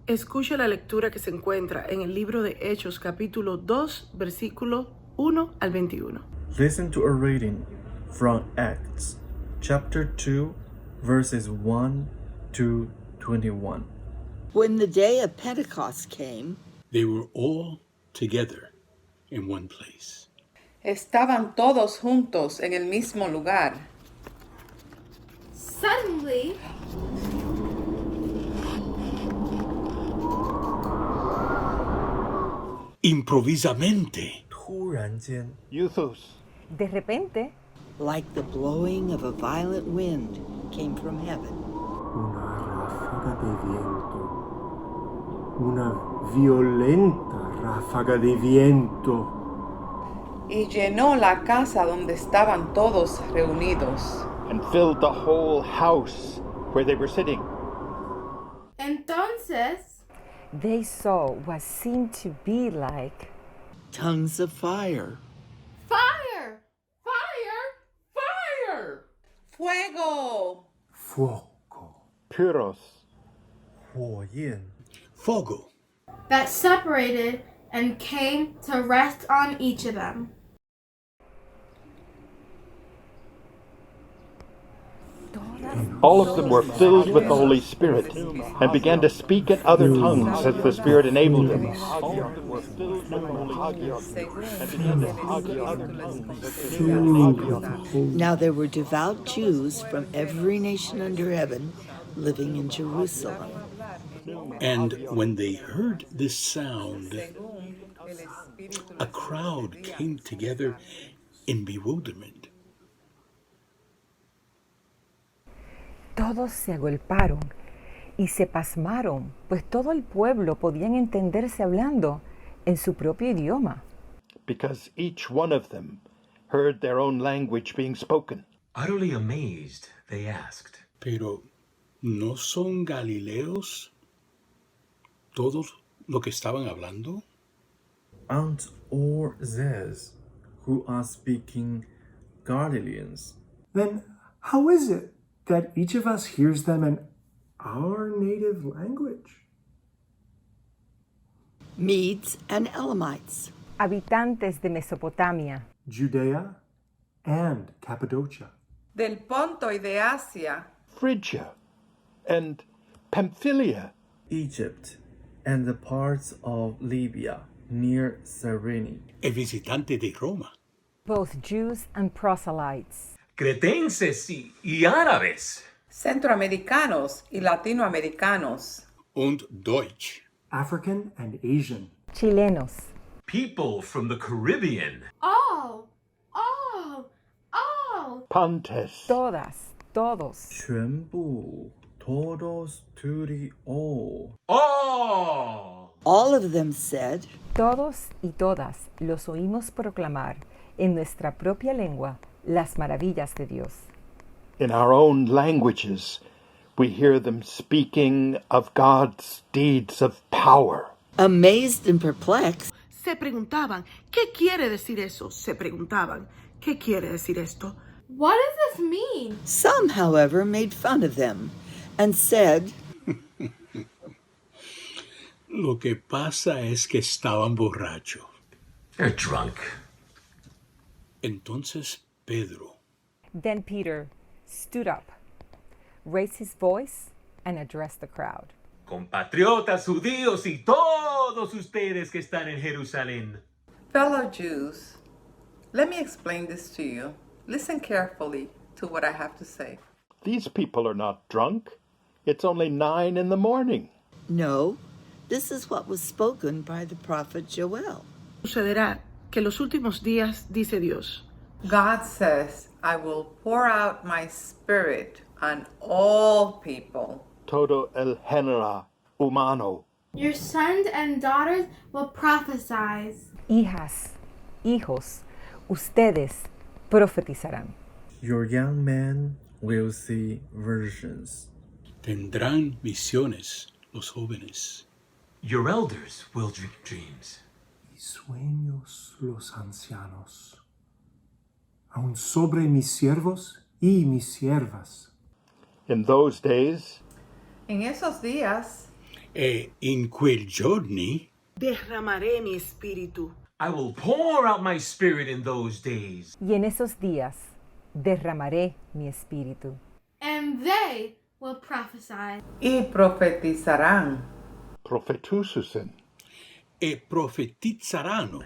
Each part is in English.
Escucha la lectura que se encuentra en el libro de Hechos, capítulo 2, versículo 1 al 21. Listen to a reading from Acts, chapter 2, verses 1 to 21. When the day of Pentecost came, they were all together in one place. Estaban todos juntos en el mismo lugar. Suddenly, Improvisamente, 突然间 Euthus, De repente, like the blowing of a violent wind, came from heaven. Una ráfaga de viento, una violenta ráfaga de viento, Y llenó la casa donde estaban todos reunidos. and filled the whole house where they were sitting. entonces, they saw what seemed to be like Tongues of fire, fire, fire, fire! ¡Fuego! fuoco, Pyros, 火焰 fogo, That separated and came to rest on each of them. all of them were filled with the Holy Spirit and began to speak in other tongues as the Spirit enabled them. Now there were devout Jews from every nation under heaven living in Jerusalem. and when they heard this sound, a crowd came together in bewilderment. todos se agolparon y se pasmaron, pues todo el pueblo podían entenderse hablando en su propio idioma. Because each one of them heard their own language being spoken. Utterly amazed, they asked, Pero, ¿no son galileos todos lo que estaban hablando? Aren't all these who are speaking Galileans? Then how is it that each of us hears them in our native language? Medes and Elamites, Habitantes de Mesopotamia, Judea and Cappadocia, Del Ponto y de Asia, Phrygia and Pamphylia, Egypt and the parts of Libya near Cyrene, El visitante de Roma, both Jews and proselytes, cretenses y árabes, centroamericanos y latinoamericanos, und Deutsch, African and Asian, chilenos, people from the Caribbean, All! Pontus, todos, 全部 todos tutti all. all! all of them said, todos y todas los oímos proclamar en nuestra propia lengua las maravillas de Dios. in our own languages, we hear them speaking of God's deeds of power. amazed and perplexed. Se preguntaban, ¿qué quiere decir eso? Se preguntaban, ¿qué quiere decir esto? What does this mean? Some, however, made fun of them and said, Lo que pasa es que estaban borrachos. They're drunk. Entonces Pedro, Then Peter stood up, raised his voice, and addressed the crowd. Compatriotas judíos y todos ustedes que están en Jerusalén. fellow Jews, let me explain this to you. Listen carefully to what I have to say. These people are not drunk. It's only 9 in the morning. No, this is what was spoken by the prophet Joel. Sucederá que en los últimos días, dice Dios, God says, I will pour out my spirit on all people. Todo el género humano. Your sons and daughters will prophesy. Hijas, hijos, ustedes profetizarán. Your young men will see visions. tendrán visiones los jóvenes. Your elders will dream dreams. y sueños los ancianos. Aun sobre mis siervos y mis siervas. In those days, En esos días, E in quei giorni derramaré mi espíritu. I will pour out my spirit in those days. Y en esos días derramaré mi espíritu. And they will prophesy. Y profetizarán. Profetususen. e profetizzaranno.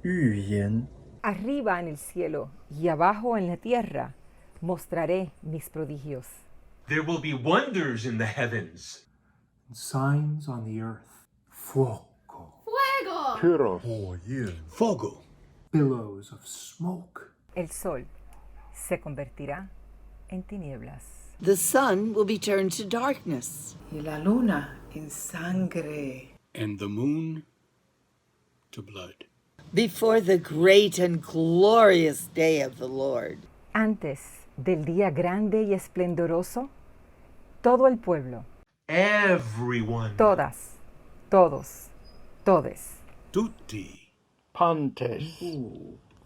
预言 Arriba en el cielo y abajo en la tierra mostraré mis prodigios. There will be wonders in the heavens. Signs on the earth. Fuego. Fuego! Pyros. Fuoco. Billows of smoke. El sol se convertirá en tinieblas. The sun will be turned to darkness. Y la luna en sangre. And the moon to blood. Before the great and glorious day of the Lord. Antes del día grande y esplendoroso, todo el pueblo, Everyone. todas, todos, todes, Tutti. Pantes.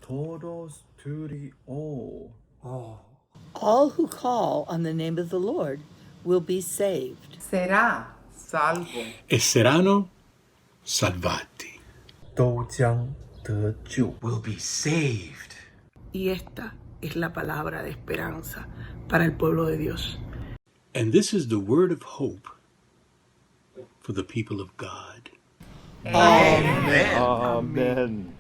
todos tutti all. All who call on the name of the Lord will be saved. Será salvo. E saranno salvati. 都将得救。 Will be saved. Y esta es la palabra de esperanza para el pueblo de Dios. And this is the word of hope for the people of God. Amen. Amen.